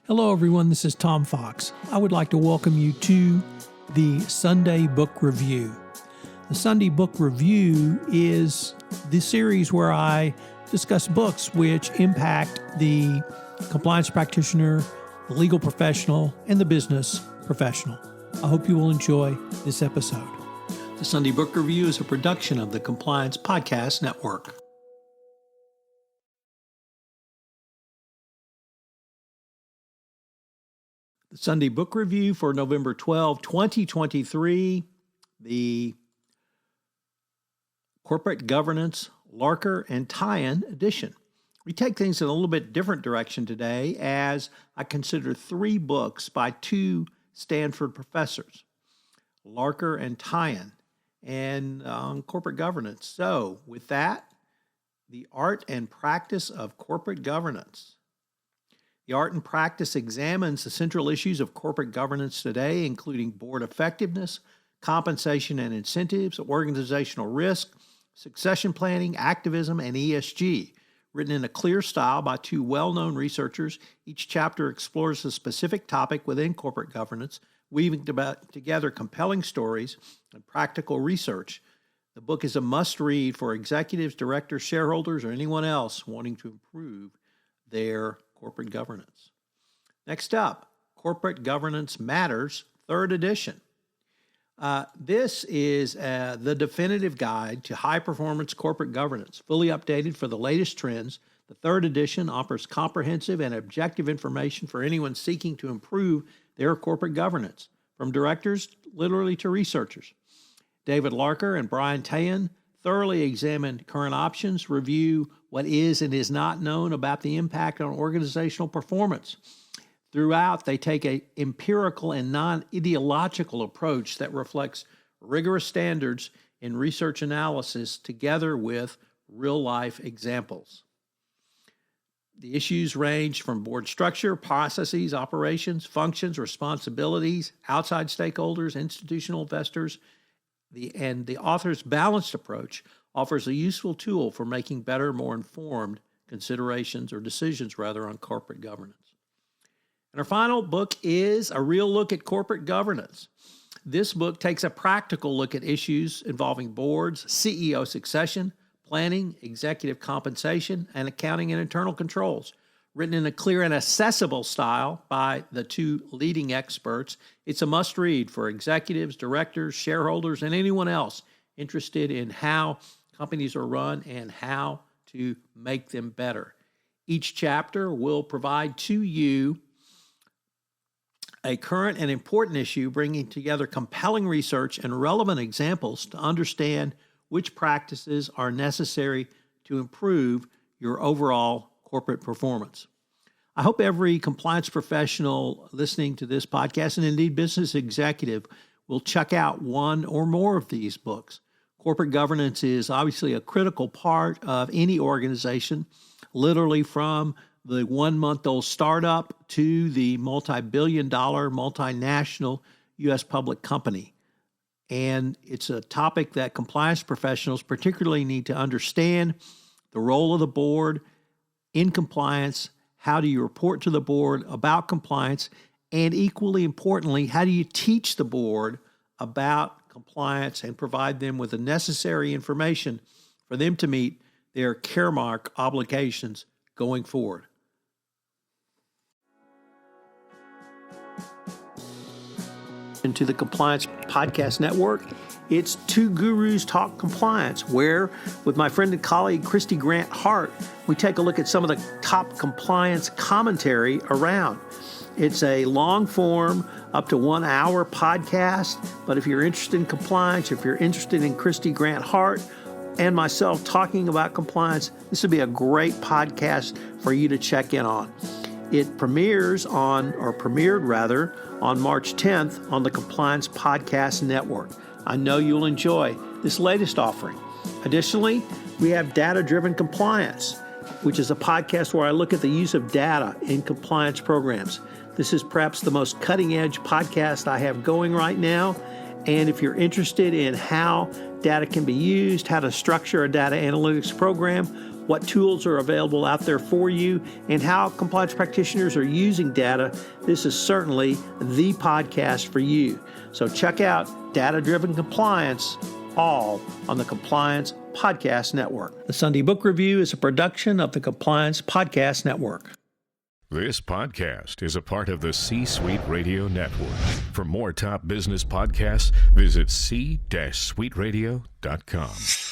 Hello, everyone. This is Tom Fox. I would like to welcome you to the Sunday Book Review. The Sunday Book Review is the series where I discuss books which impact the compliance practitioner, the legal professional, and the business professional. I hope you will enjoy this episode. The Sunday Book Review is a production of the Compliance Podcast Network. The Sunday Book Review for November 12, 2023, the Corporate Governance, Larker, and Tayan edition. We take things in a little bit different direction today as I consider three books by two Stanford professors, Larker and Tayan, and corporate governance. So with that, The Art and Practice of Corporate Governance. The Art and Practice examines the central issues of corporate governance today, including board effectiveness, compensation and incentives, organizational risk, succession planning, activism, and ESG. Written in a clear style by two well-known researchers, each chapter explores a specific topic within corporate governance, weaving together compelling stories and practical research. The book is a must-read for executives, directors, shareholders, or anyone else wanting to improve their corporate governance. Next up, Corporate Governance Matters, 3rd edition. This is the definitive guide to high-performance corporate governance, fully updated for the latest trends. The 3rd edition offers comprehensive and objective information for anyone seeking to improve their corporate governance, from directors literally to researchers. David Larcker and Brian Tayan thoroughly examine current options, review what is and is not known about the impact on organizational performance. Throughout, they take an empirical and non-ideological approach that reflects rigorous standards in research analysis together with real-life examples. The issues range from board structure, processes, operations, functions, responsibilities, outside stakeholders, institutional investors. The author's balanced approach offers a useful tool for making better, more informed considerations or decisions, rather, on corporate governance. And our final book is A Real Look at Corporate Governance. This book takes a practical look at issues involving boards, CEO succession, planning, executive compensation, and accounting and internal controls. Written in a clear and accessible style by the two leading experts, it's a must-read for executives, directors, shareholders, and anyone else interested in how companies are run and how to make them better. Each chapter will provide to you a current and important issue, bringing together compelling research and relevant examples to understand which practices are necessary to improve your overall corporate performance. I hope every compliance professional listening to this podcast, and indeed business executive, will check out one or more of these books. Corporate governance is obviously a critical part of any organization, literally from the one-month-old startup to the multi-billion-dollar, multinational U.S. public company. And it's a topic that compliance professionals particularly need to understand: the role of the board in compliance, how do you report to the board about compliance, and equally importantly, how do you teach the board about compliance and provide them with the necessary information for them to meet their caremark obligations going forward. Into the Compliance Podcast Network, it's Two Gurus Talk Compliance, where, with my friend and colleague Christy Grant Hart, we take a look at some of the top compliance commentary around. It's a long-form, up to 1 hour podcast, but if you're interested in compliance, if you're interested in Christy Grant Hart and myself talking about compliance, this would be a great podcast for you to check in on. It premiered on March 10th on the Compliance Podcast Network. I know you'll enjoy this latest offering. Additionally, we have Data-Driven Compliance, which is a podcast where I look at the use of data in compliance programs. This is perhaps the most cutting-edge podcast I have going right now. And if you're interested in how data can be used, how to structure a data analytics program, what tools are available out there for you, and how compliance practitioners are using data, this is certainly the podcast for you. So check out Data-Driven Compliance, all on the Compliance Podcast Network. The Sunday Book Review is a production of the Compliance Podcast Network. This podcast is a part of the C-Suite Radio Network. For more top business podcasts, visit c-suiteradio.com.